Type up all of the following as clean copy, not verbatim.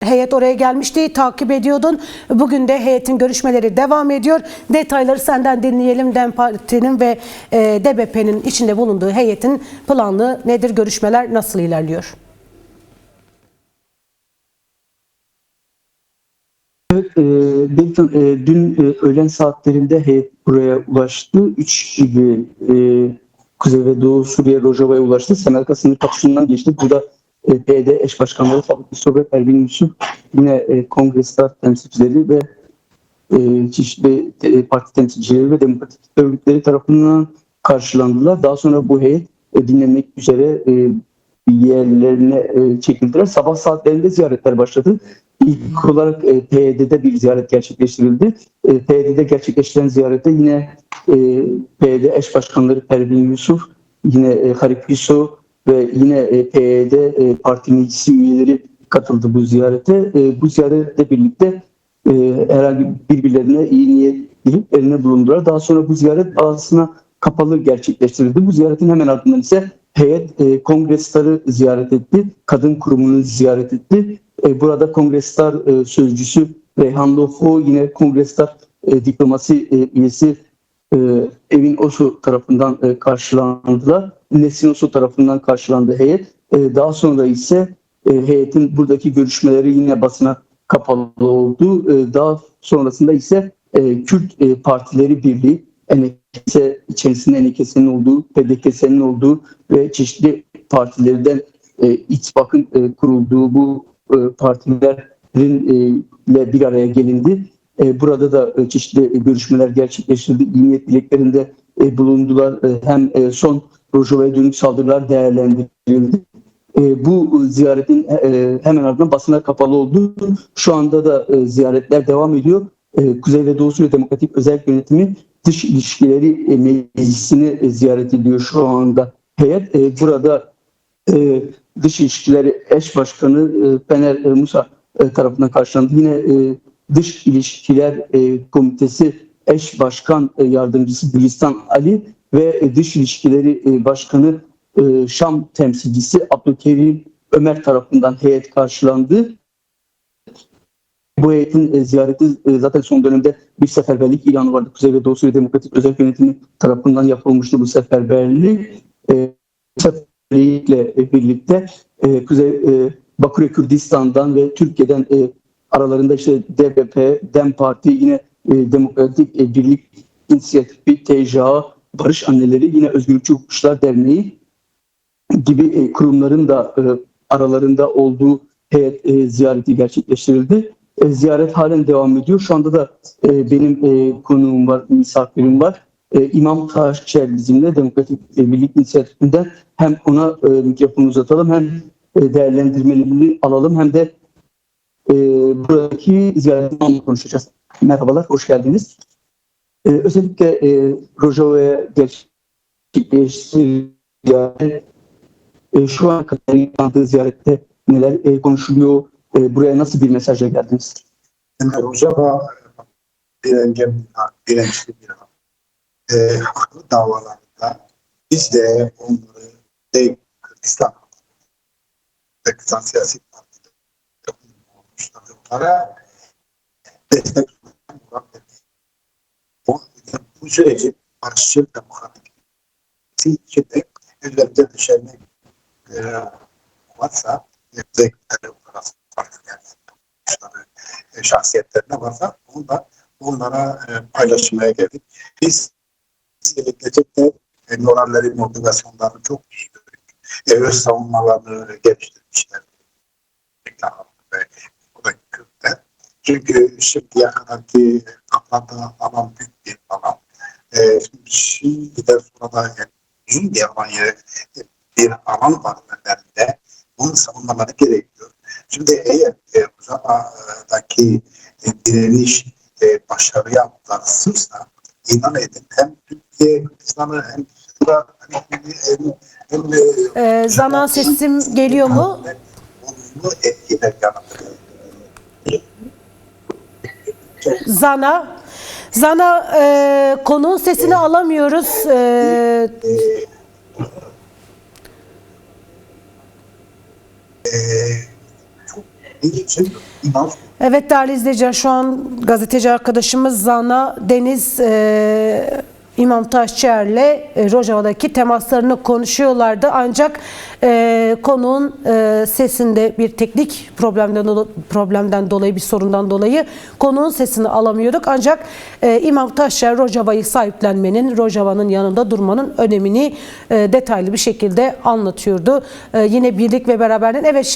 Heyet oraya gelmişti, takip ediyordun. Bugün de heyetin görüşmeleri devam ediyor. Detayları senden dinleyelim. DEM Parti'nin ve DBP'nin içinde bulunduğu heyetin planı nedir? Görüşmeler nasıl ilerliyor? Evet, dün öğlen saatlerinde heyet buraya ulaştı. 3 gibi Kuzey ve Doğu Suriye Rojava'ya ulaştı. Semerkant sınır kapısından geçti. Burada PYD eş başkanları Fabriki Sobel, Erbil Yusuf, yine kongresler temsilcileri ve çeşitli parti temsilcileri ve demokratik örgütleri tarafından karşılandılar. Daha sonra bu heyet dinlemek üzere yerlerine çekildiler. Sabah saatlerinde ziyaretler başladı. İlk olarak PYD'de bir ziyaret gerçekleştirildi. PYD'de gerçekleştirilen ziyarette yine PYD eş başkanları Pervin Yusuf, yine Harip Yusuf ve yine PYD parti meclisi üyeleri katıldı bu ziyarete. Bu ziyaretle birlikte herhangi birbirlerine iyi niyet bilip eline bulundular. Daha sonra bu ziyaret ağzına kapalı gerçekleştirildi. Bu ziyaretin hemen ardından ise heyet kongresleri ziyaret etti. Kadın kurumunu ziyaret etti. Burada kongresler sözcüsü Reyhan Lofo, yine kongresler diplomasi üyesi Evin Osu tarafından karşılandılar. Nesin Osu tarafından karşılandı heyet. Daha sonra ise heyetin buradaki görüşmeleri yine basına kapalı oldu. Daha sonrasında ise Kürt Partileri Birliği, Enekese içerisinde Enekese'nin olduğu, PDKS'nin olduğu ve çeşitli partilerden ittifakın kurulduğu bu partilerin bir araya gelindi. Burada da çeşitli görüşmeler gerçekleştirildi. İyi niyet dileklerinde bulundular. Hem son Rojava'ya dönük saldırılar değerlendirildi. Bu ziyaretin hemen ardından basına kapalı oldu. Şu anda da ziyaretler devam ediyor. Kuzey ve Doğu Suriye Demokratik Özel Yönetimi Dış İlişkileri Meclisi'ni ziyaret ediyor şu anda heyet. Burada Dış İlişkileri Eş Başkanı Pener Musa tarafından karşılandı. Yine Dış İlişkiler Komitesi Eş Başkan Yardımcısı Gülistan Ali ve Dış İlişkileri Başkanı Şam temsilcisi Abdülkerim Ömer tarafından heyet karşılandı. Bu heyetin ziyareti zaten son dönemde bir seferberlik ilanı vardı. Kuzey ve Doğu Suriye Demokratik Özel Yönetimi tarafından yapılmıştı bu seferberlik. Seferberlikle birlikte Bakü'ye Kürdistan'dan ve Türkiye'den aralarında işte DBP, DEM Parti, yine Demokratik Birlik İnisiyatifi, TCA, Barış Anneleri, yine Özgürlükçü Hukukçular Derneği gibi kurumların da aralarında olduğu heyet ziyareti gerçekleştirildi. Ziyaret halen devam ediyor. Şu anda da benim konuğum var, misafirim var. İmam Taşçer bizimle, Demokratik Birlik İnisiyatifinden, hem ona mikrofonu uzatalım, hem değerlendirmelerini alalım, hem de buradaki ziyaretten konuşacağız. Merhabalar, hoş geldiniz. Özellikle Rojava'ya gerçekleştirilen şu an kadar yaptığı ziyarette neler konuşuluyor? Buraya nasıl bir mesajla geldiniz? Rojava birinci haklı davalarında biz de onları Kürdistan siyasi partileri onlara destek sunan bu süreci barışçıl demokratik içinde ellerinde düşenlik varsa zevkleri şahsiyetlerine varsa onlara paylaşmaya geldik. Biz gelecekte moralleri, motivasyonlarını çok iyi gördük. Öz savunmalarını geliştirmişler. Çünkü şimdiye kadarki kapladığı alan büyük bir alan. Şimdiden sonra da uzun bir alan var önlerinde. Bunu savunmaları gerekiyor. Şimdi eğer Rojava'daki direniş başarıya ulaşırsa, inan edin, hem Türkiye, Kürdistan'ı hem Zana sesim geliyor mu? olumlu etkiler yaratır. Zana konu sesini alamıyoruz. Çok Evet değerli izleyiciler, şu an gazeteci arkadaşımız Zana Deniz İmam Taşçıer'le Rojava'daki temaslarını konuşuyorlardı. Ancak konuğun sesinde bir teknik problemden dolayı, bir sorundan dolayı konuğun sesini alamıyorduk. Ancak İmam Taşçıer Rojava'yı sahiplenmenin, Rojava'nın yanında durmanın önemini detaylı bir şekilde anlatıyordu. Yine birlik ve beraberliğin. Evet,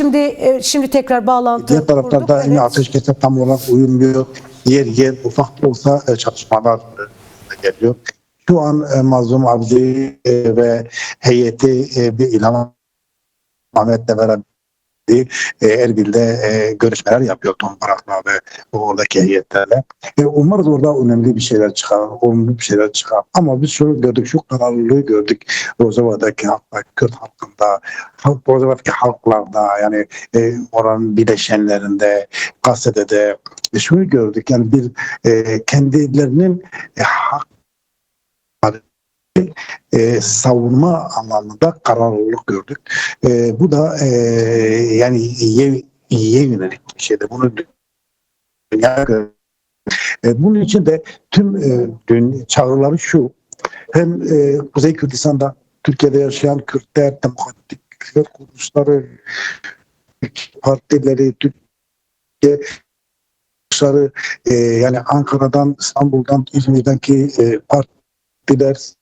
şimdi tekrar bağlantı Diğer taraflarda kurduk. yine ateşkese tam olarak uyulmuyor. Yer yer ufak da olsa çatışmalar geliyor. Şu an Mazlum Abdi ve heyeti bir İlhan Ahmet'le beraber Erbil'de görüşmeler yapıyor Toprak'la ve oradaki heyetlerle. Umarız orada önemli bir şeyler çıkar, olumlu bir şeyler çıkar. Ama biz şunu gördük, şu kararlılığı gördük Rojava'daki halkta, Kürt halkında, Rojava'daki halklarda, yani oranın bileşenlerinde, Kasede'de şunu gördük. Yani bir kendilerinin hak savunma anlamında kararlılık gördük. Bu da yani iyiye yönelik bir şeydi. Bunu dünya bunun için de tüm çağrıları şu: hem Kuzey Kürdistan'da Türkiye'de yaşayan Kürtler, demokratik kuruluşları, partileri, Türkiye kuruluşları, yani Ankara'dan, İstanbul'dan, İzmir'deki partiler,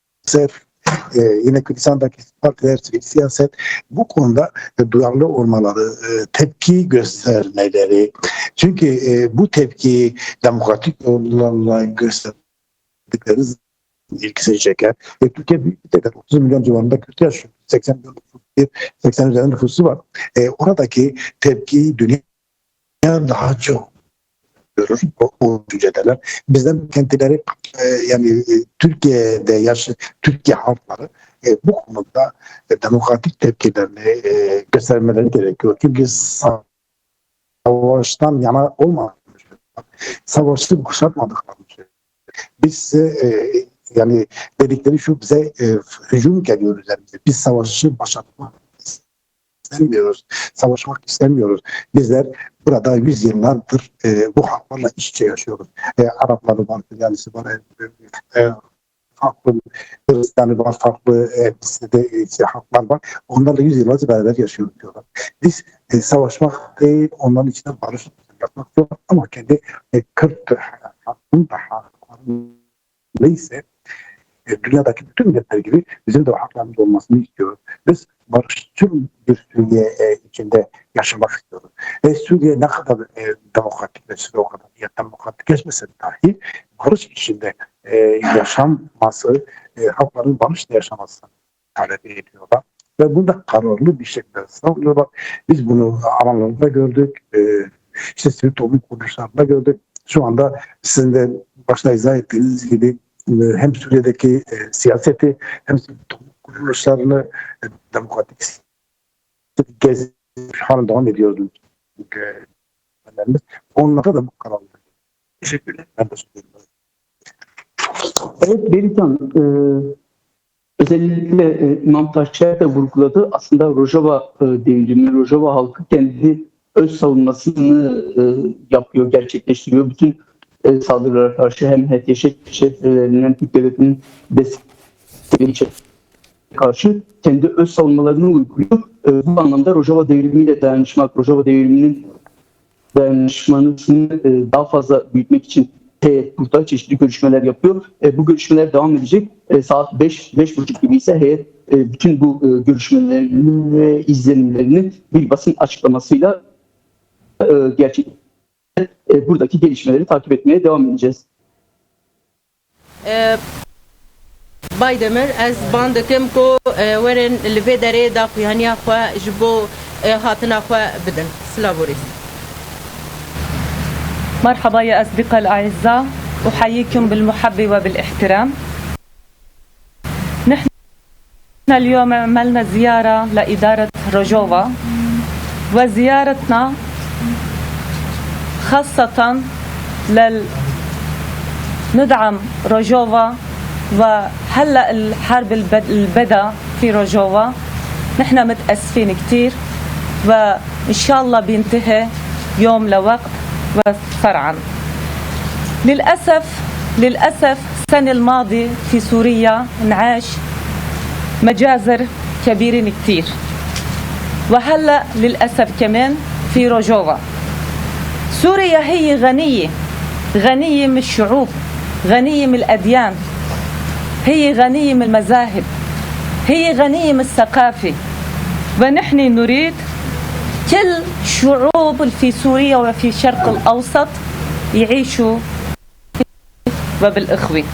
yine Kürdistan'daki partiler, siyaset bu konuda duyarlı olmaları, tepki göstermeleri. Çünkü bu tepkiyi demokratik yollarla gösterdikleri ilgisini çeker. Türkiye büyük bir devlet, 30 milyon civarında Kürt yaşıyor. 80 milyon nüfusu, 80 üzerinde nüfusu var. Oradaki tepkiyi dünya daha çok görür, o düşünceler. Bizden kendileri yani Türkiye'de Türkiye halkları bu konuda demokratik tepkilerini göstermeleri gerekiyor. Çünkü savaştan yana olmamış. Savaşı kuşatmadıklarını söylüyor. Biz yani dedikleri şu: bize hücum geliyor üzerimize. Biz savaşı başlatmak istemiyoruz. Savaşmak istemiyoruz. Bizler burada 100 yıllardır bu halklarla iç içe yaşıyoruz. Arapları var, Kıryanisi var, farklı Hristiyanı var, farklı etnisite halklar var. Onlarla 100 yıllardır beraber yaşıyoruz diyorlar. Biz savaşmak değil, onların içinde barış yapmak zor, ama kendi Kürt halkının da hakları neyse dünyadaki bütün milletler gibi bizim de o haklarımız olmasını istiyoruz. Biz barışçıl bir Suriye içinde yaşamak istiyoruz. Suriye ne kadar demokratikleşse o kadar, ya demokratikleşmese dahi barış içinde yaşanması, halkların barışla yaşamasını talep ediyorlar. Ve bunda kararlı bir şekilde savunuyorlar. Biz bunu alanlarında gördük. İşte sivil toplum kuruluşlarında gördük. Şu anda sizin de başta izah ettiğiniz gibi hem Suriye'deki siyaseti hem toplum kuruluşlarını demokratik gezi hala devam ediyoruz. Onlara da bu kararlı. Teşekkürler. Ben de söylüyorum. Evet Beritan, özellikle İmam Taşçıer de vurguladı. Aslında Rojava devrimi, Rojava halkı kendi öz savunmasını yapıyor, gerçekleştiriyor. Bütün saldırılara karşı hem HTŞ şeflerinin hem Türk devletinin destekleri karşı kendi öz savunmalarını uyguluyor. Bu anlamda Rojava devrimiyle dayanışmak, Rojava devriminin dayanışmasını daha fazla büyütmek için heyet burada çeşitli görüşmeler yapıyor. Bu görüşmeler devam edecek. Saat 5.30 gibi ise heyet bütün bu görüşmelerini ve izlenimlerini bir basın açıklamasıyla gerçekleştirecek. Buradaki gelişmeleri takip etmeye devam edeceğiz. بايدمر از باند کم کو ورن لوی دره دا خویانیا خو جبو هاتنا خو بدن سلاموريس. مرحبا يا أصدقاء الأعزاء، أحييكم بالمحبة وبالاحترام. نحن اليوم عملنا زيارة لإدارة روجوفا، وزيارتنا خاصة ندعم روجوفا. وهلا الحرب البدا في روجوفا، نحن متأسفين كتير، وإن شاء الله بينتهي يوم لوقت وصرعا. للأسف السنة الماضية في سوريا انعاش مجازر كبيرين كتير، وهلأ للأسف كمان في روجوفا. سوريا هي غنية من الشعوب، غنية من الأديان، هي غنية من المذاهب، هي غنية من الثقافة، ونحن نريد كل شعوب في سوريا وفي الشرق الأوسط يعيشوا وبالإخوة.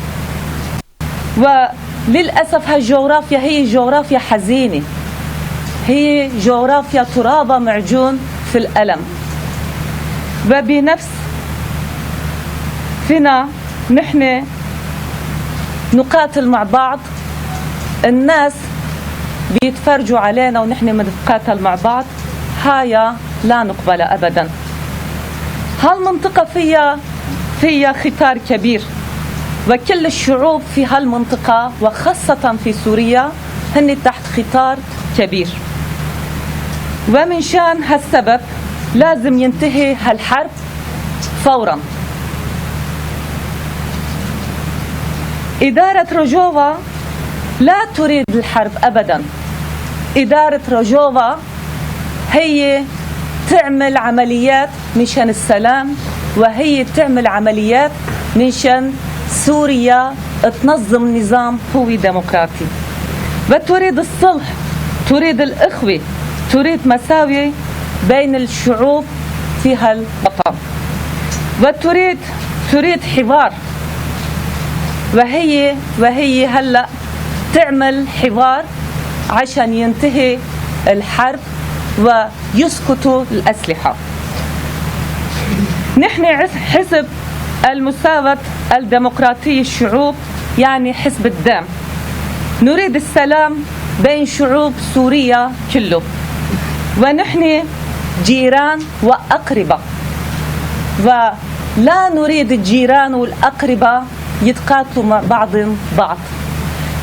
وللأسف هالجغرافيا هي جغرافيا حزينة، هي جغرافيا ترابة معجون في الألم، وبنفس فينا نحن نقاتل مع بعض. الناس بيتفرجوا علينا ونحن بنتقاتل مع بعض، هاي لا نقبل أبدا. هالمنطقة فيها خطر كبير، وكل الشعوب في هالمنطقة وخاصة في سوريا هن تحت خطر كبير. ومن شان هالسبب لازم ينتهي هالحرب فورا. إدارة روجوفا لا تريد الحرب أبدا. إدارة روجوفا هي تعمل عمليات مشان السلام، وهي تعمل عمليات مشان سوريا تنظم نظام قوي ديمقراطي، وتريد الصلح، تريد الإخوة، تريد مساوي بين الشعوب في هالوطن، وتريد حوار. وهي هلأ تعمل حوار عشان ينتهي الحرب ويسقطوا الأسلحة. نحن حزب المساواة الديمقراطية الشعوب، يعني حزب الدام، نريد السلام بين شعوب سوريا كله، ونحن جيران وأقرباء، ولا نريد الجيران والأقرباء يتقاتلوا مع بعض.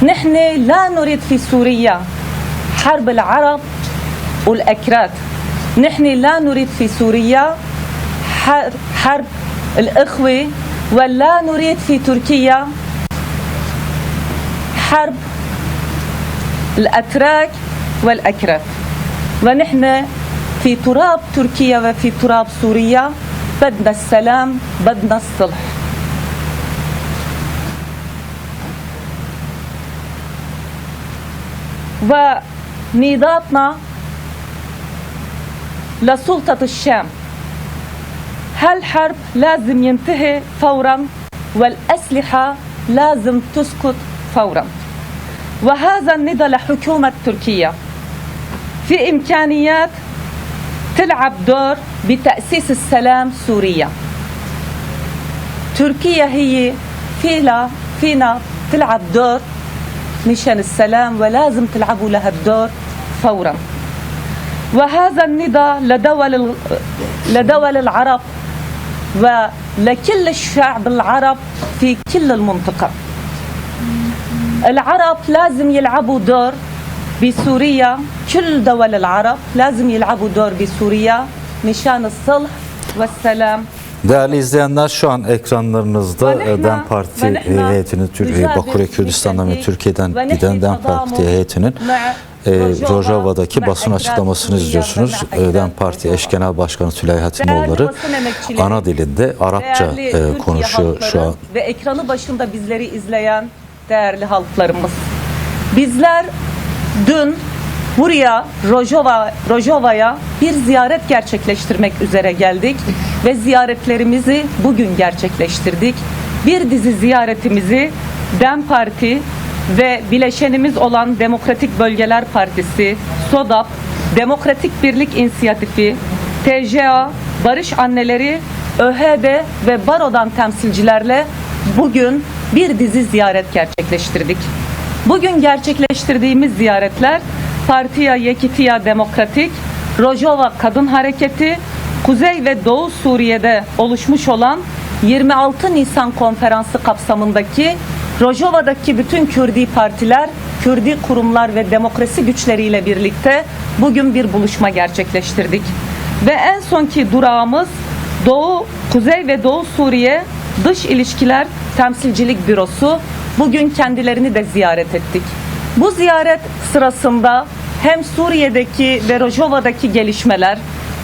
نحن لا نريد في سوريا حرب العرب والأكراد، نحن لا نريد في سوريا حرب الإخوة، ولا نريد في تركيا حرب الأتراك والأكراد. ونحن في تراب تركيا وفي تراب سوريا بدنا السلام، بدنا الصلح. ونضالنا لسلطة الشام، هالحرب لازم ينتهي فورا، والأسلحة لازم تسقط فورا. وهذا النداء لحكومة تركيا، في إمكانيات تلعب دور بتأسيس السلام سوريا. تركيا هي فينا تلعب دور مشان السلام، ولازم تلعبوا لها الدور فورا. وهذا النداء لدول العرب ولكل الشعب العرب في كل المنطقة. العرب لازم يلعبوا دور بسوريا، كل دول العرب لازم يلعبوا دور بسوريا مشان الصلح والسلام. Değerli izleyenler, şu an ekranlarınızda DEM Parti heyetinin Bakü'ye Kürdistan'dan ve Türkiye'den giden DEM Parti heyetinin Rojava'daki basın açıklamasını izliyorsunuz. DEM Parti eş genel başkanı Tülay Hatimoğulları ana dilinde Arapça konuşuyor şu an. Ve ekranı başında bizleri izleyen değerli halklarımız. Bizler dün buraya Rojava'ya bir ziyaret gerçekleştirmek üzere geldik ve ziyaretlerimizi bugün gerçekleştirdik. Bir dizi ziyaretimizi DEM Parti ve bileşenimiz olan Demokratik Bölgeler Partisi, SODAP, Demokratik Birlik İnisiyatifi, TCA, Barış Anneleri, ÖHD ve Baro'dan temsilcilerle bugün bir dizi ziyaret gerçekleştirdik. Bugün gerçekleştirdiğimiz ziyaretler Partiya Yekitiya Demokratik, Rojava Kadın Hareketi, Kuzey ve Doğu Suriye'de oluşmuş olan 26 Nisan konferansı kapsamındaki Rojava'daki bütün Kürdi partiler, Kürdi kurumlar ve demokrasi güçleriyle birlikte bugün bir buluşma gerçekleştirdik. Ve en sonki durağımız Kuzey ve Doğu Suriye Dış İlişkiler Temsilcilik Bürosu. Bugün kendilerini de ziyaret ettik. Bu ziyaret sırasında hem Suriye'deki ve Rojava'daki gelişmeler,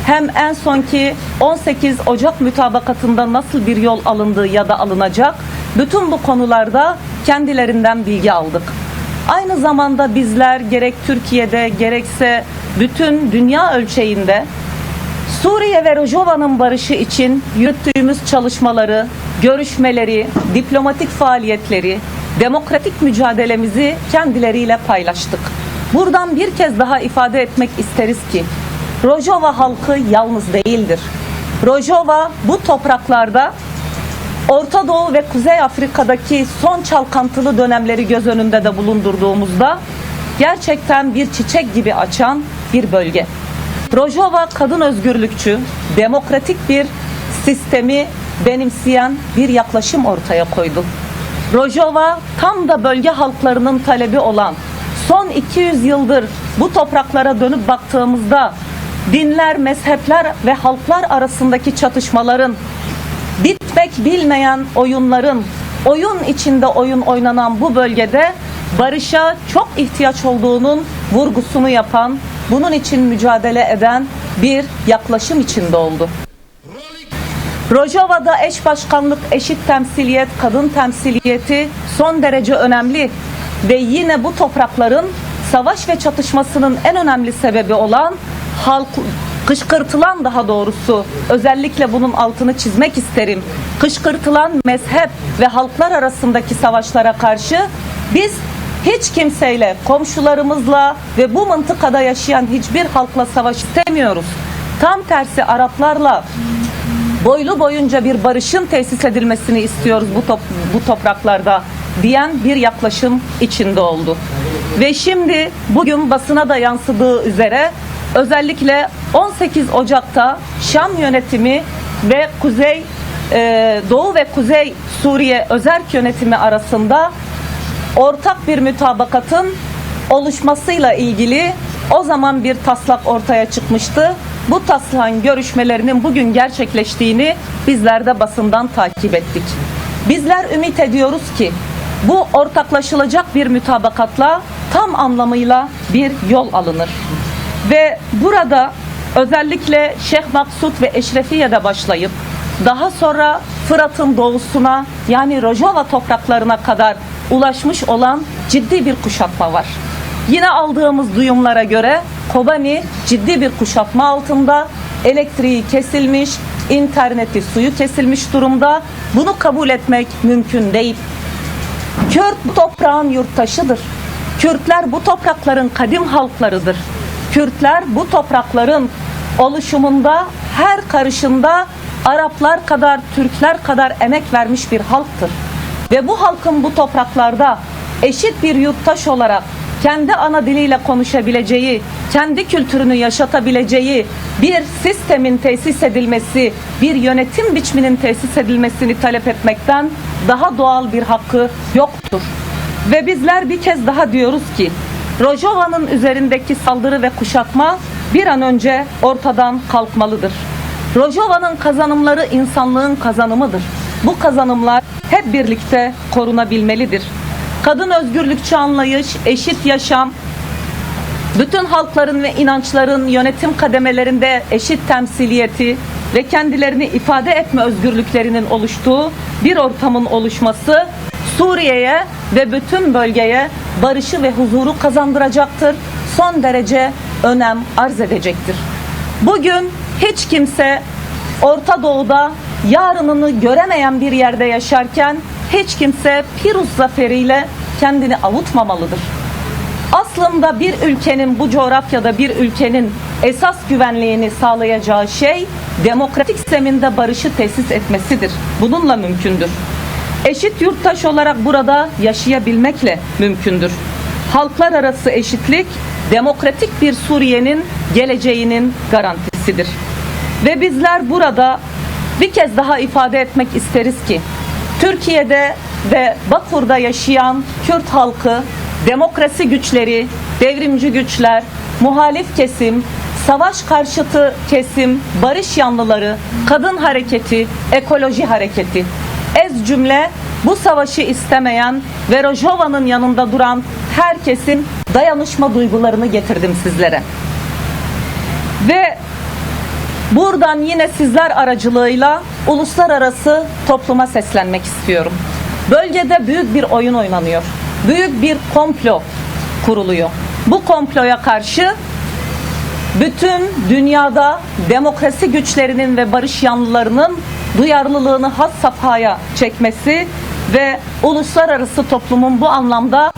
hem en sonki 18 Ocak mütabakatında nasıl bir yol alındığı ya da alınacak, bütün bu konularda kendilerinden bilgi aldık. Aynı zamanda bizler gerek Türkiye'de gerekse bütün dünya ölçeğinde Suriye ve Rojava'nın barışı için yürüttüğümüz çalışmaları, görüşmeleri, diplomatik faaliyetleri, demokratik mücadelemizi kendileriyle paylaştık. Buradan bir kez daha ifade etmek isteriz ki Rojava halkı yalnız değildir. Rojava bu topraklarda Orta Doğu ve Kuzey Afrika'daki son çalkantılı dönemleri göz önünde de bulundurduğumuzda gerçekten bir çiçek gibi açan bir bölge. Rojava kadın özgürlükçü, demokratik bir sistemi benimseyen bir yaklaşım ortaya koydu. Rojava tam da bölge halklarının talebi olan, son 200 yıldır bu topraklara dönüp baktığımızda dinler, mezhepler ve halklar arasındaki çatışmaların, bitmek bilmeyen oyunların, oyun içinde oyun oynanan bu bölgede barışa çok ihtiyaç olduğunun vurgusunu yapan, bunun için mücadele eden bir yaklaşım içinde oldu. Rojava'da eş başkanlık, eşit temsiliyet, kadın temsiliyeti son derece önemli ve yine bu toprakların savaş ve çatışmasının en önemli sebebi olan kışkırtılan, daha doğrusu özellikle bunun altını çizmek isterim, kışkırtılan mezhep ve halklar arasındaki savaşlara karşı biz hiç kimseyle, komşularımızla ve bu mıntıkada yaşayan hiçbir halkla savaş istemiyoruz. Tam tersi Araplarla boylu boyunca bir barışın tesis edilmesini istiyoruz bu topraklarda diyen bir yaklaşım içinde oldu. Ve şimdi bugün basına da yansıdığı üzere özellikle 18 Ocak'ta Şam yönetimi ve Doğu ve Kuzey Suriye özerk yönetimi arasında ortak bir mütabakatın oluşmasıyla ilgili o zaman bir taslak ortaya çıkmıştı. Bu taslağın görüşmelerinin bugün gerçekleştiğini bizler de basından takip ettik. Bizler ümit ediyoruz ki bu ortaklaşılacak bir mütabakatla tam anlamıyla bir yol alınır. Ve burada özellikle Şeyh Maksut ve Eşrefiye'de başlayıp daha sonra Fırat'ın doğusuna, yani Rojava topraklarına kadar ulaşmış olan ciddi bir kuşatma var. Yine aldığımız duyumlara göre Kobani ciddi bir kuşatma altında, elektriği kesilmiş, interneti, suyu kesilmiş durumda. Bunu kabul etmek mümkün değil. Kürt bu toprağın yurttaşıdır. Kürtler bu toprakların kadim halklarıdır. Kürtler bu toprakların oluşumunda, her karışında Araplar kadar, Türkler kadar emek vermiş bir halktır. Ve bu halkın bu topraklarda eşit bir yurttaş olarak kendi ana diliyle konuşabileceği, kendi kültürünü yaşatabileceği bir sistemin tesis edilmesi, bir yönetim biçiminin tesis edilmesini talep etmekten daha doğal bir hakkı yoktur. Ve bizler bir kez daha diyoruz ki Rojava'nın üzerindeki saldırı ve kuşatma bir an önce ortadan kalkmalıdır. Rojava'nın kazanımları insanlığın kazanımıdır. Bu kazanımlar hep birlikte korunabilmelidir. Kadın özgürlükçü anlayış, eşit yaşam, bütün halkların ve inançların yönetim kademelerinde eşit temsiliyeti ve kendilerini ifade etme özgürlüklerinin oluştuğu bir ortamın oluşması Suriye'ye ve bütün bölgeye barışı ve huzuru kazandıracaktır. Son derece önem arz edecektir. Bugün hiç kimse Orta Doğu'da yarınını göremeyen bir yerde yaşarken hiç kimse Pirus zaferiyle kendini avutmamalıdır. Aslında bir ülkenin, bu coğrafyada bir ülkenin esas güvenliğini sağlayacağı şey demokratik zeminde barışı tesis etmesidir. Bununla mümkündür. Eşit yurttaş olarak burada yaşayabilmekle mümkündür. Halklar arası eşitlik demokratik bir Suriye'nin geleceğinin garantisidir. Ve bizler burada bir kez daha ifade etmek isteriz ki Türkiye'de ve Bakur'da yaşayan Kürt halkı, demokrasi güçleri, devrimci güçler, muhalif kesim, savaş karşıtı kesim, barış yanlıları, kadın hareketi, ekoloji hareketi. Ez cümle bu savaşı istemeyen ve Rojava'nın yanında duran herkesin dayanışma duygularını getirdim sizlere. Ve buradan yine sizler aracılığıyla uluslararası topluma seslenmek istiyorum. Bölgede büyük bir oyun oynanıyor. Büyük bir komplo kuruluyor. Bu komploya karşı bütün dünyada demokrasi güçlerinin ve barış yanlılarının duyarlılığını has safhaya çekmesi ve uluslararası toplumun bu anlamda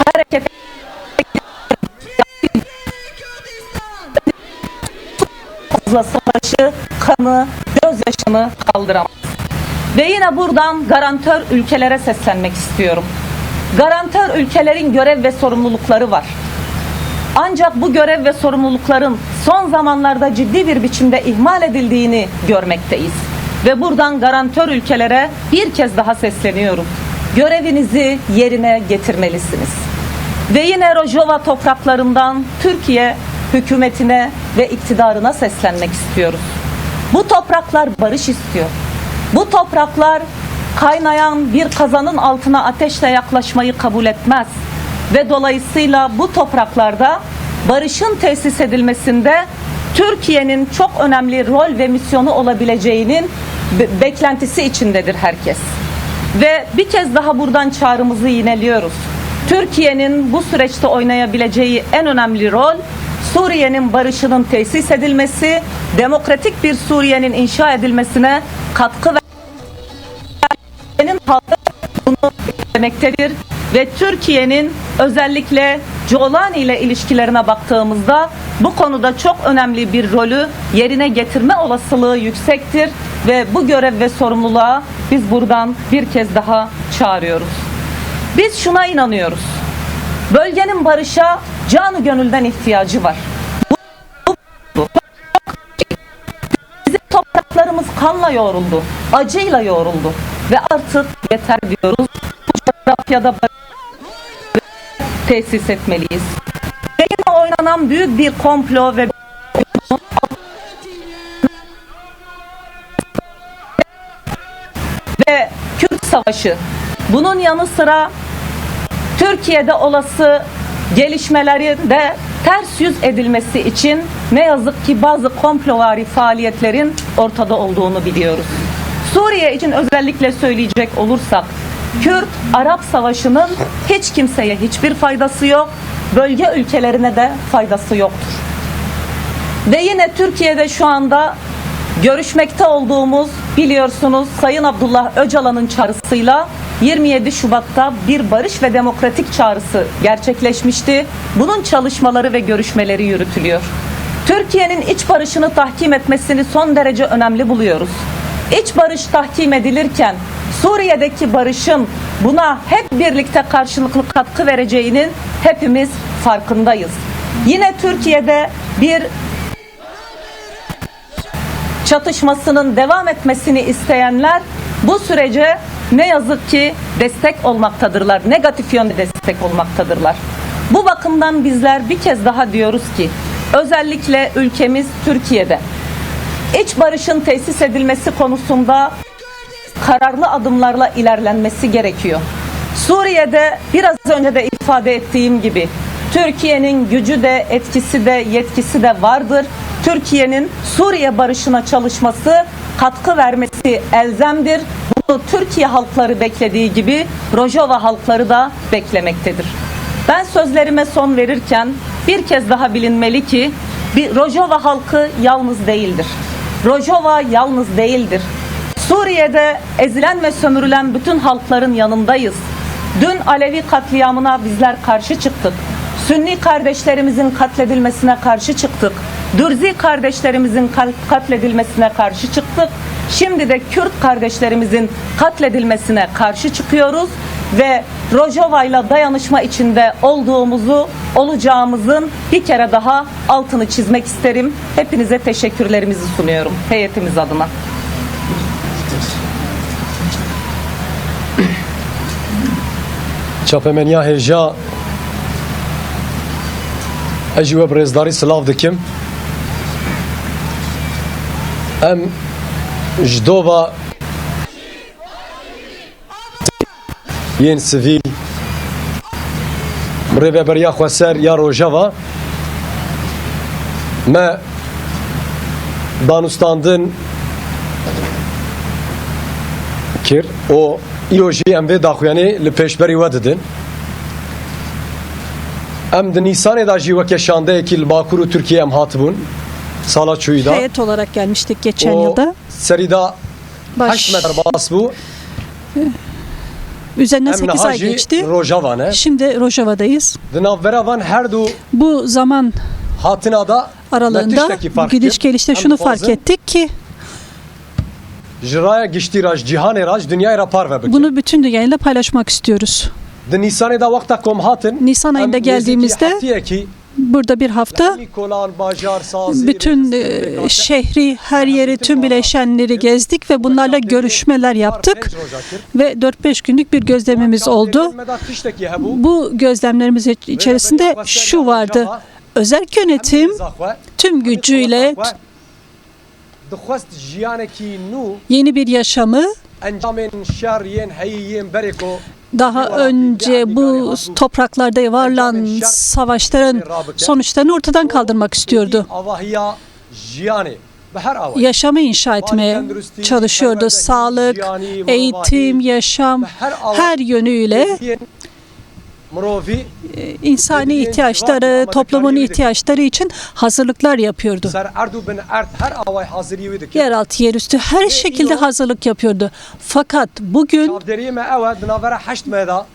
hareket fazla savaşı, kanı, gözyaşını kaldıramaz. Ve yine buradan garantör ülkelere seslenmek istiyorum. Garantör ülkelerin görev ve sorumlulukları var. Ancak bu görev ve sorumlulukların son zamanlarda ciddi bir biçimde ihmal edildiğini görmekteyiz. Ve buradan garantör ülkelere bir kez daha sesleniyorum. Görevinizi yerine getirmelisiniz. Ve yine Rojava topraklarından Türkiye hükümetine ve iktidarına seslenmek istiyoruz. Bu topraklar barış istiyor. Bu topraklar kaynayan bir kazanın altına ateşle yaklaşmayı kabul etmez. Ve dolayısıyla bu topraklarda barışın tesis edilmesinde Türkiye'nin çok önemli rol ve misyonu olabileceğinin beklentisi içindedir herkes. Ve bir kez daha buradan çağrımızı yineliyoruz. Türkiye'nin bu süreçte oynayabileceği en önemli rol Suriye'nin barışının tesis edilmesi, demokratik bir Suriye'nin inşa edilmesine katkı vermenin halkı bunu beklemektedir. Ve Türkiye'nin özellikle Giuliani ile ilişkilerine baktığımızda bu konuda çok önemli bir rolü yerine getirme olasılığı yüksektir ve bu görev ve sorumluluğa biz buradan bir kez daha çağırıyoruz. Biz şuna inanıyoruz. Bölgenin barışa canı gönülden ihtiyacı var. Bizim topraklarımız kanla yoğruldu, acıyla yoğruldu ve artık yeter diyoruz. Bu coğrafyada tesis etmeliyiz. Ve yine oynanan büyük bir komplo ve Kürt Savaşı. Bunun yanı sıra Türkiye'de olası gelişmelerin de ters yüz edilmesi için ne yazık ki bazı komplovari faaliyetlerin ortada olduğunu biliyoruz. Suriye için özellikle söyleyecek olursak, Kürt-Arap Savaşı'nın hiç kimseye hiçbir faydası yok, bölge ülkelerine de faydası yoktur. Ve yine Türkiye'de şu anda görüşmekte olduğumuz, biliyorsunuz, Sayın Abdullah Öcalan'ın çağrısıyla 27 Şubat'ta bir barış ve demokratik çağrısı gerçekleşmişti. Bunun çalışmaları ve görüşmeleri yürütülüyor. Türkiye'nin iç barışını tahkim etmesini son derece önemli buluyoruz. İç barış tahkim edilirken Suriye'deki barışın buna hep birlikte karşılıklı katkı vereceğinin hepimiz farkındayız. Yine Türkiye'de bir çatışmasının devam etmesini isteyenler bu sürece ne yazık ki destek olmaktadırlar. Negatif yönde destek olmaktadırlar. Bu bakımdan bizler bir kez daha diyoruz ki özellikle ülkemiz Türkiye'de iç barışın tesis edilmesi konusunda kararlı adımlarla ilerlenmesi gerekiyor. Suriye'de biraz önce de ifade ettiğim gibi Türkiye'nin gücü de, etkisi de, yetkisi de vardır. Türkiye'nin Suriye barışına çalışması, katkı vermesi elzemdir. Bunu Türkiye halkları beklediği gibi Rojava halkları da beklemektedir. Ben sözlerime son verirken bir kez daha bilinmeli ki Rojava halkı yalnız değildir. Rojava yalnız değildir. Suriye'de ezilen ve sömürülen bütün halkların yanındayız. Dün Alevi katliamına bizler karşı çıktık. Sünni kardeşlerimizin katledilmesine karşı çıktık. Dürzi kardeşlerimizin katledilmesine karşı çıktık. Şimdi de Kürt kardeşlerimizin katledilmesine karşı çıkıyoruz ve Rojava'yla dayanışma içinde olacağımızın bir kere daha altını çizmek isterim. Hepinize teşekkürlerimizi sunuyorum heyetimiz adına. Çapemeniya hêja ez jî we birêzdarî silav dikim Em jdova yên sivîl rêveberiya xweser ya Rojava me danûstandin kir û îro jî em vê daxuyanî li pêşberî we didin. Em di Nîsanê da jî weke şandeyekî li Bakur û Tirkiye em hatibûn sala çûyî da. Heyet olarak gelmiştik geçen O yılda. serî da 8 metre bas bû. Üzerinden Em 8 niha ay jî geçti. Rojava ne? Şimdi Rojava'dayız. Di navbera van her du Bu zaman hatina da aralığında netiştekî bu fark gidiş kir. gelişte Em şunu fark dixwazin ettik ki ji raya giştî raj, cîhanê raj, dünyayê ra parve bikin. bunu bütün dünyayla paylaşmak istiyoruz. Di Nîsanê da wexta kom hatin. Nisan ayında em geldiğimizde nêzîkî heftiyekî burada bir hafta hemî kolan, bajar, sazî, bütün rêzistî, şehri, her yeri, tüm bileşenleri gezdik ve bunlarla görüşmeler yaptık ve 4-5 günlük bir gözlemimiz oldu. Bu gözlemlerimiz içerisinde şu vardı. Özerk yönetim tüm gücüyle yeni bir yaşamı daha önce bu topraklarda var olan savaşların sonuçlarını ortadan kaldırmak istiyordu. Yaşamı inşa etmeye çalışıyordu. Sağlık, eğitim, yaşam her yönüyle insani ihtiyaçları, toplumun ihtiyaçları için hazırlıklar yapıyordu. Yeraltı, yerüstü her şekilde hazırlık yapıyordu. Fakat bugün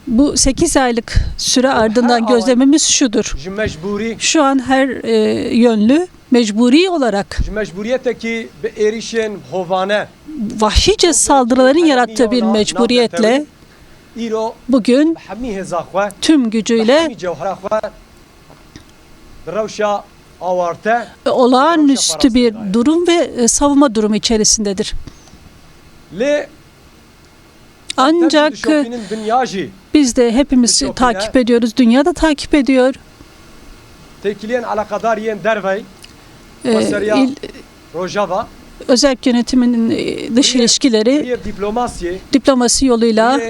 bu 8 aylık süre ardından gözlemimiz şudur. Şu an her yönlü mecburi olarak vahşice saldırıların yarattığı bir mecburiyetle bugün tüm gücüyle olağanüstü bir durum ve savunma durumu içerisindedir. Ancak biz de hepimiz takip ediyoruz. Dünya da takip ediyor. Özerk yönetimin dış ilişkileri diplomasi yoluyla,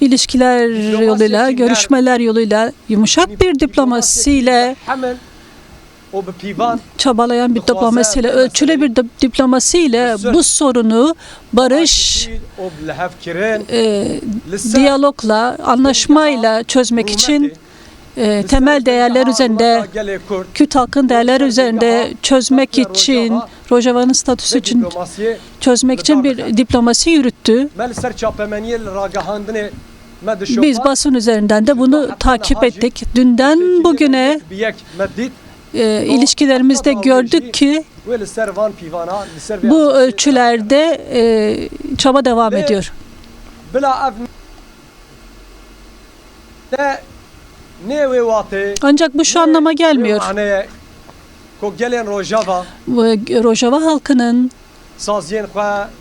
ilişkiler yoluyla, görüşmeler yoluyla, yumuşak bir diplomasiyle, çabalayan bir diplomasiyle, ölçülü bir diplomasiyle bu sorunu barış, diyalogla, anlaşmayla çözmek için temel değerler üzerinde, Kürt halkın değerler üzerinde çözmek için, Rojava'nın statüsü için çözmek için bir diplomasi yürüttü. Biz basın üzerinden de bunu takip ettik. Dünden bugüne ilişkilerimizde gördük ki bu ölçülerde çaba devam ediyor. Ancak bu şu anlama gelmiyor. Rojava halkının,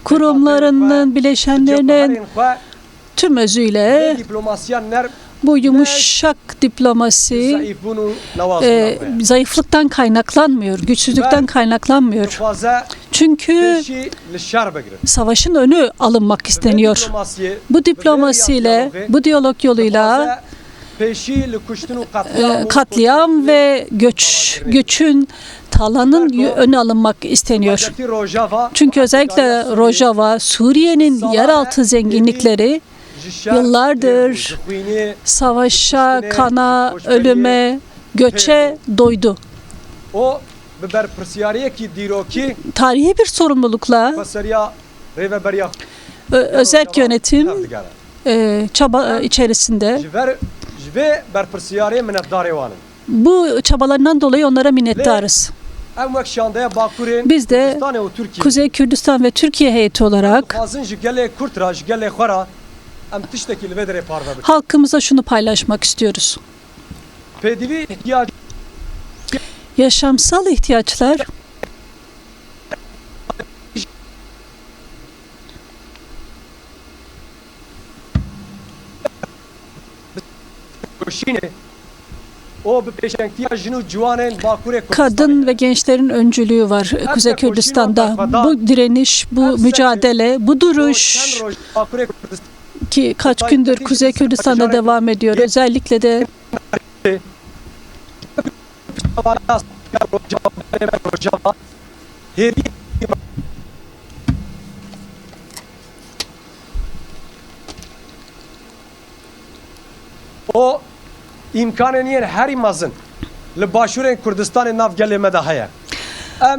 kurumlarının, bileşenlerinin tüm özüyle bu yumuşak diplomasi zayıflıktan kaynaklanmıyor, güçsüzlükten kaynaklanmıyor. Çünkü savaşın önü alınmak isteniyor. Bu diplomasiyle, bu diyalog yoluyla katliam ve göçün, talanın önü alınmak isteniyor. Çünkü özellikle Rojava, Suriye'nin yeraltı zenginlikleri yıllardır savaşa, kana, ölüme, göçe doydu. Tarihi bir sorumlulukla özerk yönetim çaba içerisinde bu çabalarından dolayı onlara minnettarız. Biz de Kuzey Kürdistan ve Türkiye heyeti olarak halkımıza şunu paylaşmak istiyoruz. Yaşamsal ihtiyaçlar O bir peşenktiya jinu civanen Bakurê Kadın ve gençlerin öncülüğü var Kuzey Kürdistan'da. Bu direniş, bu mücadele, bu duruş ki kaç gündür Kuzey Kürdistan'da devam ediyor. Özellikle de o imkanı niye her imazın li başurên Kurdistanê nav gelê me de heye.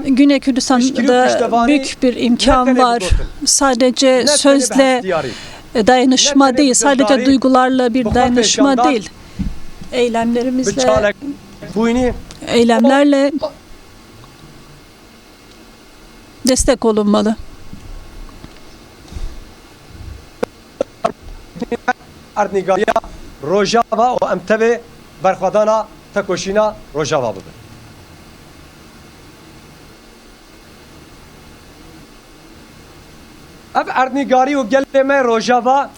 Güney Kürdistan'da büyük bir imkan var. Sadece sözle dayanışma değil, sadece duygularla bir dayanışma değil. Eylemlerimizle, eylemlerle destek olunmalı. Erdnîgariya Rojava o em tevê berxwedana tekoşîna Rojava bibe. Ev erdnîgarî û gelê me Rojava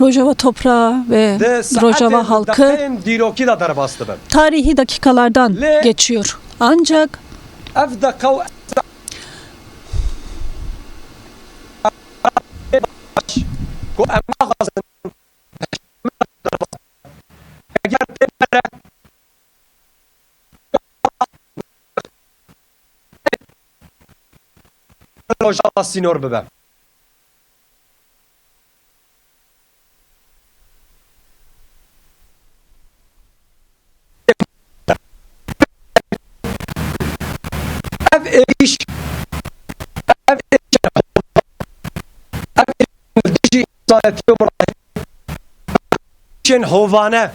Rojava toprağı ve Rojava halkı dîrokî da derbas dibe. tarihi dakikalardan geçiyor. Ancak Ev deqew ku em naxwazin eger têbere Rojava sînor bibe. Ev êriş ev dijî insanetiyê mirîşên hovane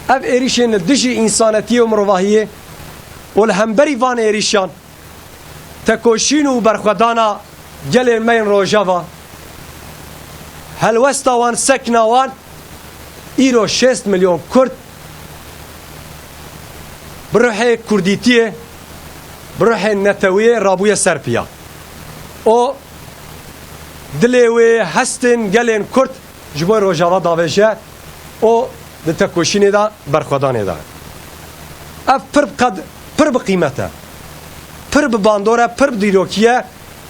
ev êrişên li dijî insanetiyê û mirovahiyê û li hemberî van êrîşan tekoşîn û berxwedana gelên me yên Rojava helwesta wan sekna wan îro 6 milyon Kurd bi ruhê Kurdîtiyê bi ruhê netewiyê rabûye Serpiya. O dilê wê hestên gelên Kurd ji bo Rojava davêje o di tekoşînê de berxwedanê de. Ev pir bi qîmet e. Pir bi bandor e, pir bi dîrokî ye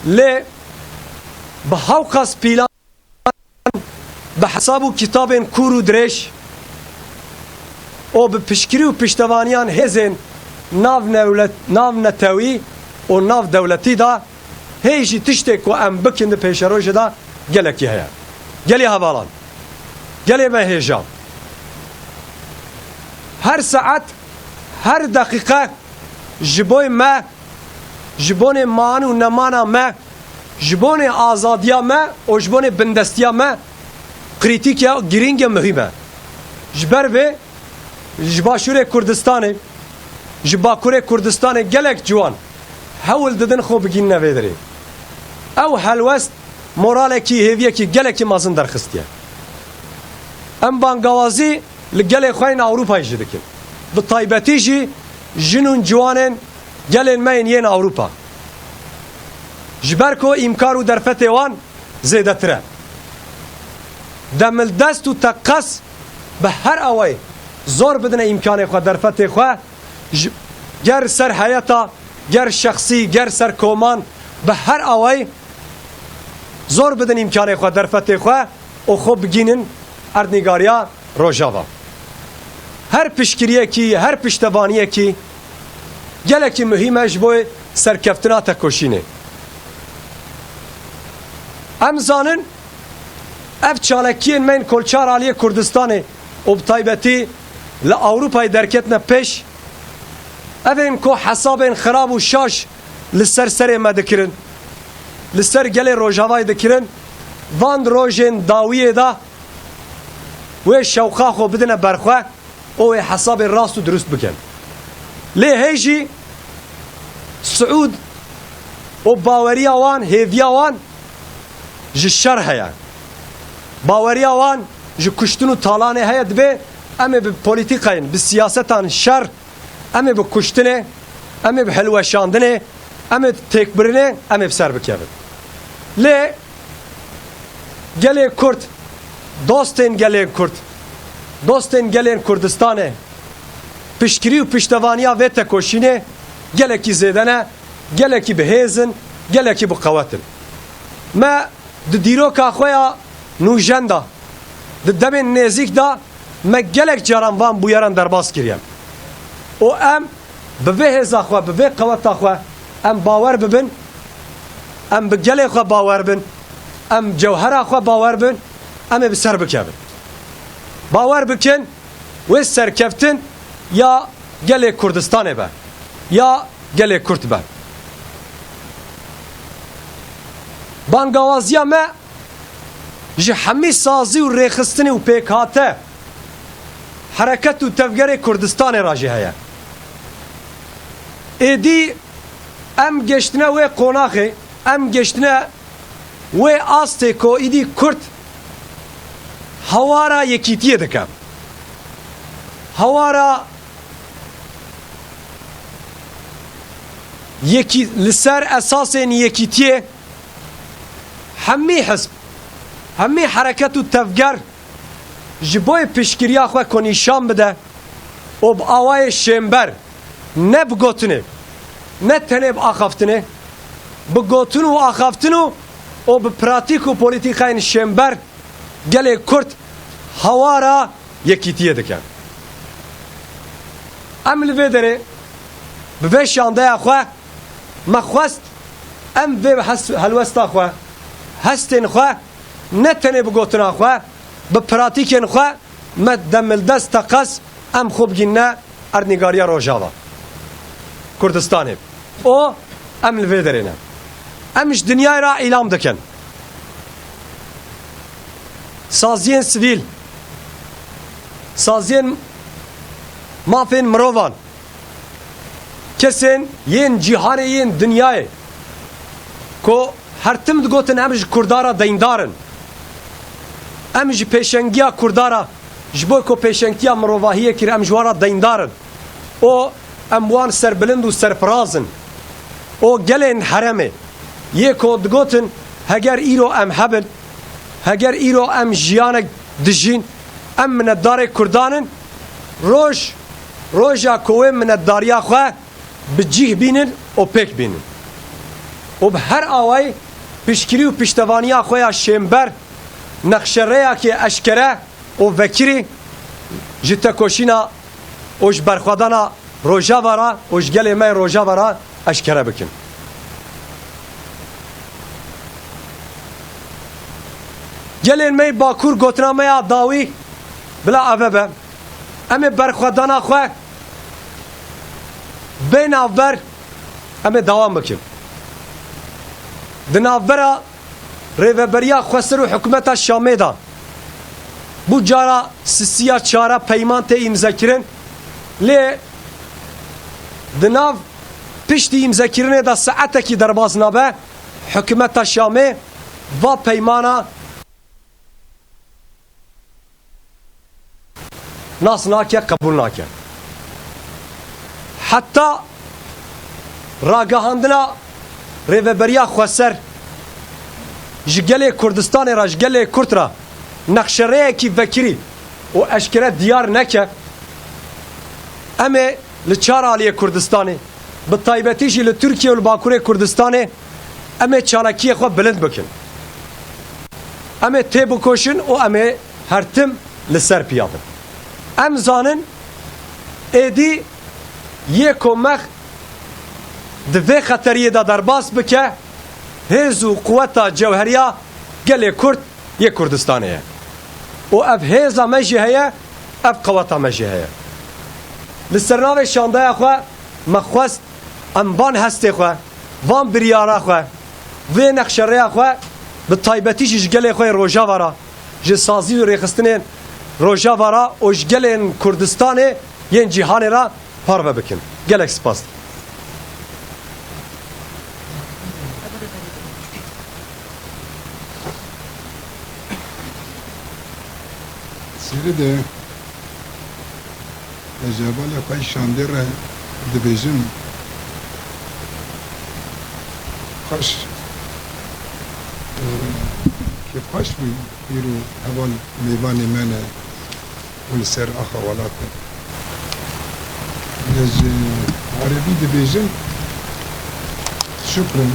lê bi hewqas pîlan bi hesab û kitabên kûr û dirêj o bi piştgirî û piştevaniyan hêzên nav netewî û nav dewletî da hê jî tiştê ku em bikin di pêşerojê da gelekî heye. Gelê hevalan. Gelê me hêja. Her saet, her dakika ji bo me, ji bonê man û nemana me, ji bonê azadiya me û ji bonê bindestiya me krîtîka girîng e muhîm e. Ji ber vê ji başûrê Kurdistanê ji Bakurê Kurdistanê gelek ciwan hewl didin xwe bigîn nevê dirê. Ew helwest moralekî hêviyekî gelekî mezin derxistiye. Em bangawazî li gelê xwe yên Ewropayê jî dikin. Bi taybetî jî jin û ciwanên gelên me yên Ewropa. Ji ber ku îmkar û derfetê wan zêdetir e. Demildest û teqes bi her awayê zor bidine îmkanê xwe derfetê xwe ger ser heyeta ger şexsî ger ser koman bi her awayê zor bidin îmkanê xwe derfetê xwe û xwe bigînin erdnîgariya Rojava. Her piştgiriyekî, her piştevaniyekî gelekî muhîm e ji bo serkeftina tekoşînê. Em zanin ev çalekiyên me yên kolçar aliyê Kurdistanê û bi taybetî li Ewropayê derketine pêş evên ku hesabên xirab û şaş li ser serê me dikirin. Li ser gelê Rojavayê dikirin. Van rojên dawiyê da wê şewqa xwe bidine berxwe û wê hesabê rast û durust bikin. Lê hê jî Suud û baweriya wan, hêviya wan ji şer heye. Baweriya wan ji kuştin û talanê heye dibe em ê bi polîtîkayên, bi siyasetan şer em ê bi kuştinê, em ê bi hilweşandinê, em ê têkbirinê, em ê bi ser bikevin. Lê gelê Kurd, dostên gelên Kurd, dostên gelên Kurdistanê pişkiri û piştevaniya vê tekoşînê gelekî zêde ne, gelekî bihêzin, gelekî biqewetin. Me di dîroka xwe ya nûjen da, di demên nêzik da me gelek caran van bûyeran derbas kiriye. û em bi vê hêza xwe, bi vê qeweta xwe em bawer bibin, em bi gelê xwe bawer bin, em cewhera xwe bawer bin, em ê bi ser bikevin. Bawer bikin wê serkeftin ya gelê Kurdistanê be ya gelê Kurt be. Bangawaziya me ji hemî sazî û rêxistinê û pêkhate hereket û tevgerê Kurdistanê ra jî heye. Êdî em geştine wê qonaxê, em geştine wê astê ku êdî Kurt hewara yekîtiyê dike. Hewara li ser esasên yekîtiyê hemî hizb, hemî hereket û tevger ji bo piştgiriya xwe ku nîşan bide û bi awayê şêmber ne bi gotinê ne tenê bi axaftinê, bi gotin û axaftin û bi pratîk û polîtîkayên şêmber gelê Kurt hewara yekîtiyê dike. Em li vê derê bi vê şandeya xwe me xwest em vê helwesta xwe, hestên xwe ne tenê bi gotina xwe, bi pratîkên xwe me demildesta qes em xwe bigîne erdnîgariya Rojava Kurdistanê. O em li vê derê ne. Em ji dinyayê ra îlam dikin. Saziyên sivîl, saziyên mafên mirovan, kesên yên cîhanê yên dinyayê ku her tim digotin em ji Kurdara deyndar in, em ji pêşengiya Kurdara ji bo ku pêşengiya mirovahiyê kir em ji wan re deyndar in. O em wan serbilind û serfiraz in. O gelên heremê yê ku digotin heger îro em hebin, heger îro em jiyanek dijîn, em minetdarê Kurdan in, roja ku wê minetdariya xwe bi cih bînin û pêk bînin. û bi her awayî piştgirî û piştevaniya xwe ya şêmber nexşereyekê eşkere û vekirî ji tekoşîna û ji berxwedana Rojava ra û ji gelê me Rojava ra eşkere bikin. Gelên me Bakur gotina me ya dawî bila eve be, em ê berxwedana xwe bê navber em ê dawam bikin. Di navbera rêveberiya Xwesir û hikûmeta Şamê da bu cara sisiya çara peyman tê îmzekirin, lê di nav piştî îmzekirinê de saetekî derbas nabe hikûmeta Şamê va peymana nas nake, qebûl nake. Heta ragihandina rêveberiya Xweser ji gelê Kurdistanê ra, ji gelê Kurt ra nexşereyekî vekirî û eşkere diyar neke, em ê li çar aliyê Kurdistanê, bi taybetî jî li Tirkiye û li Bakurê Kurdistanê em ê çalakiyê xwe bilind bikin. Em ê tê bikoşin û em ê her tim li ser piyadin. Em zanin êdî yê komex di vê xeteriyê de derbas bike hêz û quweta cewheriya gelê Kurd yê Kurdistanê ye. û ev hêza me jî heye, ev qeweta me jî heye. Li ser navê şandeya xwe me xwest em van hestê xwe, van biryara xwe, vê nexşereya xwe bi taybetî jî ji gelê xwe Rojava ra, ji sazî û rêxistinên Rojava ra û ji gelên Kurdistanê yên cîhanê ra parve bikin. Gelek spas. Siri de ecabala pay şandere dibêjin xweş ki xweş bû îro heval mêvanê me ne û li ser axa welatê از عربی دبیجم شکرا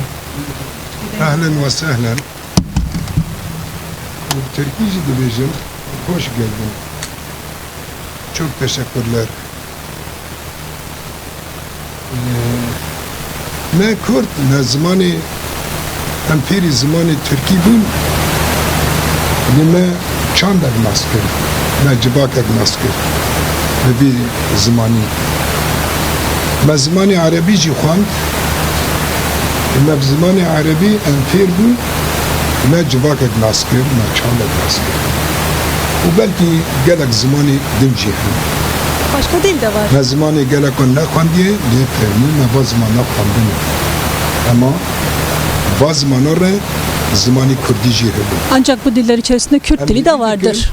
اهلا و سهلا و ترکیci dibêjim hoş geldin. Çok teşekkürler. Me Kürt ne zamanı empiri zamanı Türkiye bun ne me çand eknas kir me cibak eknas kir ve bir zamanı me zamanı Arabici xwand me zamanı Arabi empir bun me cibak eknas kir me çand eknas kir و belki gelek zamanı dimci Başka dil de var. me zamanı gelek on ne xwandiye ne fermi me va zamana xwandin ama va zamanı zamanı Kürdi jî hebû Ancak bu diller içerisinde Kürt dili de vardır.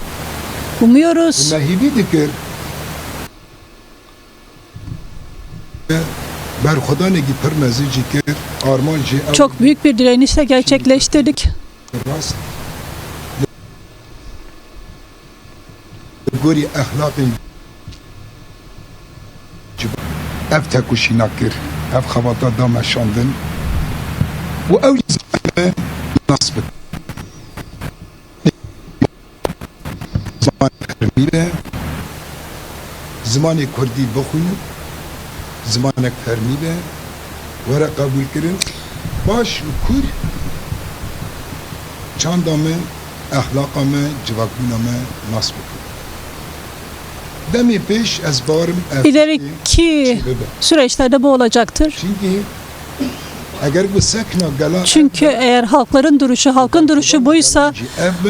Umuyoruz. me hîvî dikir berxwedanekî pir mezî jî kir arman jî ew Çok büyük bir direnişle gerçekleştirdik. rast gorî ehlaqên ev tekuşîna kir ev xebata da me şandin û ew jî me nas bik zamanê zimanê Kurdî bixwînin zimanek fermî be were qebûl kirin baş û kur çanda me ehlaqa me civakbûna me nas bikin demê pêş ez barim İleriki süreçlerde bu olacaktır. çünkü eğer bu sekna gala Çünkü eğer halkların duruşu, halkın duruşu buysa,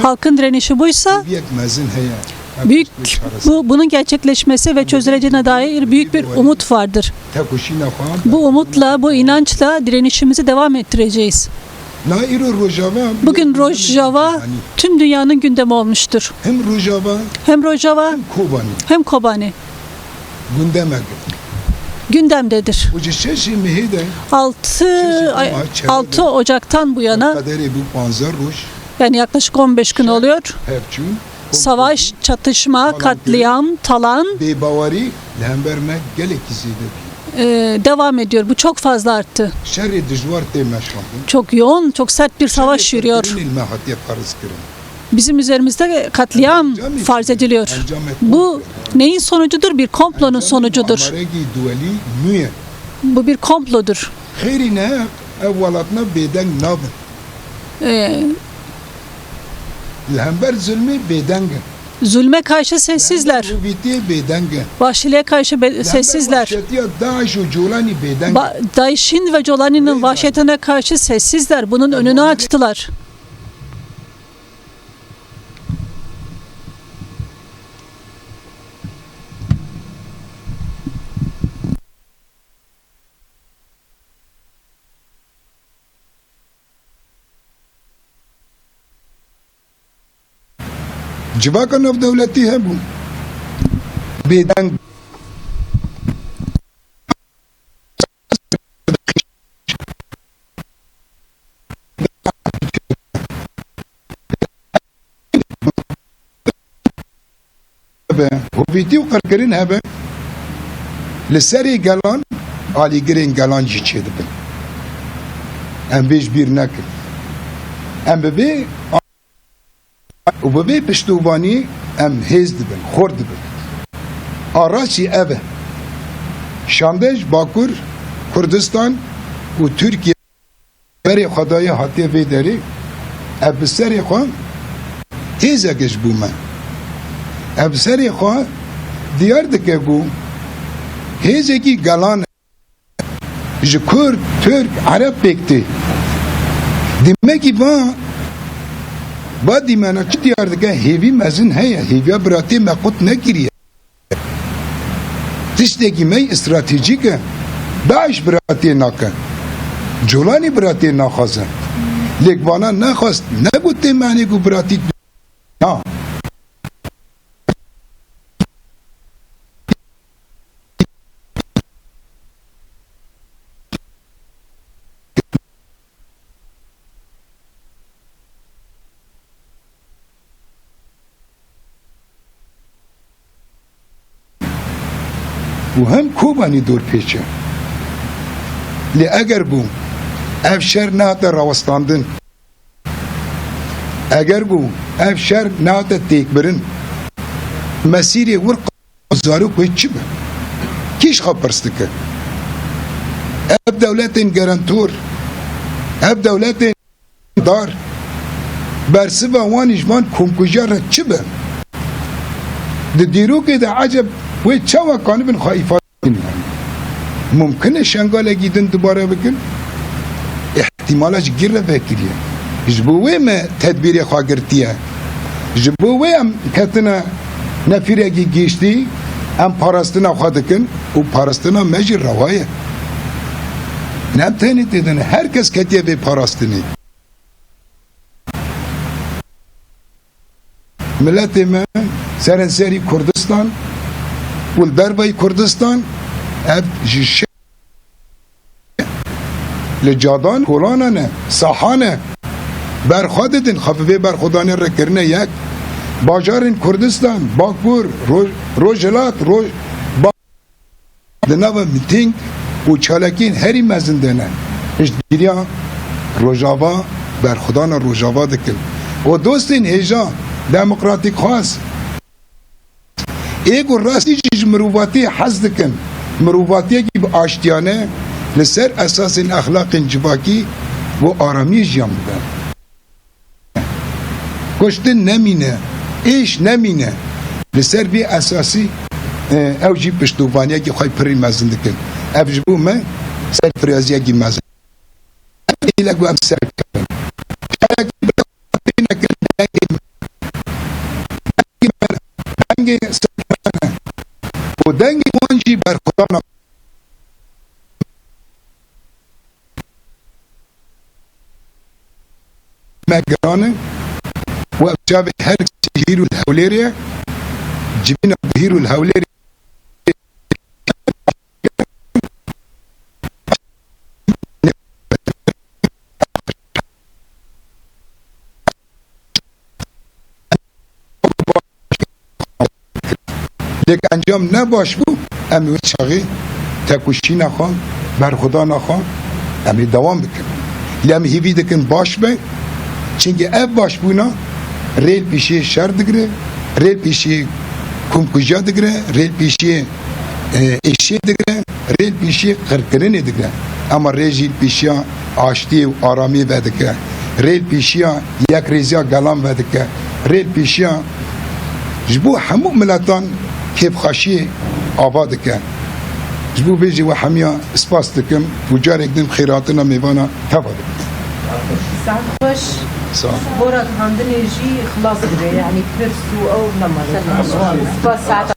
halkın direnişi buysa, mezin heye büyük bunun gerçekleşmesi ve çözüleceğine dair büyük bir umut vardır. tekuşîna xwe Bu umutla, bu inançla direnişimizi devam ettireceğiz. na îro Rojava Bugün Rojava tüm dünyanın gündemi olmuştur. hem Rojava Hem Rojava Kobani hem Kobani gündemek gündemdedir. o şeşi mehide 6 Ocak'tan bu yana, kaderi bu panzer roj yani yaklaşık 15 gün oluyor. hepçün Savaş, çatışma, katliam, talan bebavari lehemberme gelek izide devam ediyor. Bu çok fazla arttı. şerri dijwar te meşandın Çok yoğun, çok sert bir savaş yürüyor. ilmehatiye farz kirin Bizim üzerimizde katliam farz ediliyor. Bu neyin sonucudur? Bir komplonun sonucudur. amaregi dueli müye Bu bir komplodur. kheri ne evvelatna bedeng nabın lehember zulmü bedeng Zulme karşı sessizler. rubiti bedeng Vahşiliğe karşı sessizler. vahşetiya Daesh u Jolani bedeng DAEŞ'in ve Jolani'nin vahşetine karşı sessizler. Bunun önünü açtılar. civaka nav devleti hebu bedeng Huviti u qarkirin hebe li serê gelan alîgirên gelan jî çêdibin em bêj bîr nekin em bi vê û bi vê piştûvanî em hêz dibin xor dibin araçî ev e şandej Bakur Kurdistan û Türkiye berê xwedayê hatiye vê derê ev bi serê xwe hêzeke ji bû me ev serê xwe diyar dike ku hêzekî gelan ji Kurd, Türk, Arab pêktê demekî ba dîmena çi diyar dike hêvî mezin heye hêviya biratê me qut nekiriye tiştekî me stratejîk e Daeş biratê nake Colanî biratê naxwaze lêk vana naxwast nebû tê menê ku biratî na و هم کوبانی دور پیچه لی اگر بو اف شر نهات راوستاندن اگر بو اف شر نهات تیک برن مسیری ورق زارو کوی چی به کیش خواب پرستکه اف دولتین گرانتور اف دولتین دار برسه وانش وان کمکوجار چی به دیرو که ده عجب وی چاوا کانی بین خواهیفات ممکنه شنگال گیدن دوباره بکن احتمالش گیر رو بکریه جبوه ما تدبیر خواه گرتیه جبوه هم کتنا نفیر اگی گیشتی هم پارستنا خواه دکن و پارستنا مجر روایه نمتنی دیدن هر کس کتیه به پاراستنی ملت من سرنسری کردستان و دربای کردستان اب جشه لجادان کولانه ساحانه برخواد دین خفیفه برخودانه را کرنه یک باجارین کردستان باکپور روجلات دناو میتینگ و چالکین هری مزندنه اشتگیریا روجاوا برخودان روجاوا دکل و دوستین هجا دموکراتیک خواست ایگو راستی چیز مروواتی حز دکن مروواتی که با آشتیانه لسر اساس اخلاق جواکی و آرامی جام بدن کشتن نمینه ایش نمینه لسر بی اساسی او جی پشتوبانیه که خواهی پری مزن دکن او جبو من سر فریازیه که مزن ایلگو هم سر کردن شرکی بلکتی نکن دنگی سرکانه و دنگی وانجی برخودان مگرانه و ابجاب هر هیرو الهوليريا جبنا هیرو الهوليريا لیک انجام نباش بو امی چاقی تکوشی نخوان برخدا نخوان امی دوام بکن لیم هیوی دکن باش به چنگه اف باش بونا ریل پیشی شر دگره ریل پیشی کمکوجا دگره ریل پیشی اشی دگره ریل پیشی خرکرنی دگره اما ریل پیشی آشتی و آرامی ودکه ریل پیشی یک ریزیا گلام ودکه ریل پیشی جبو همو ملتان کیف خاشی آباد که جبو بیجی و همیا اسپاس دکم و جار اکدم خیراتنا میوانا تفاده ساعت خوش بورا هندني جي خلاص يعني برسو او نمر ساعت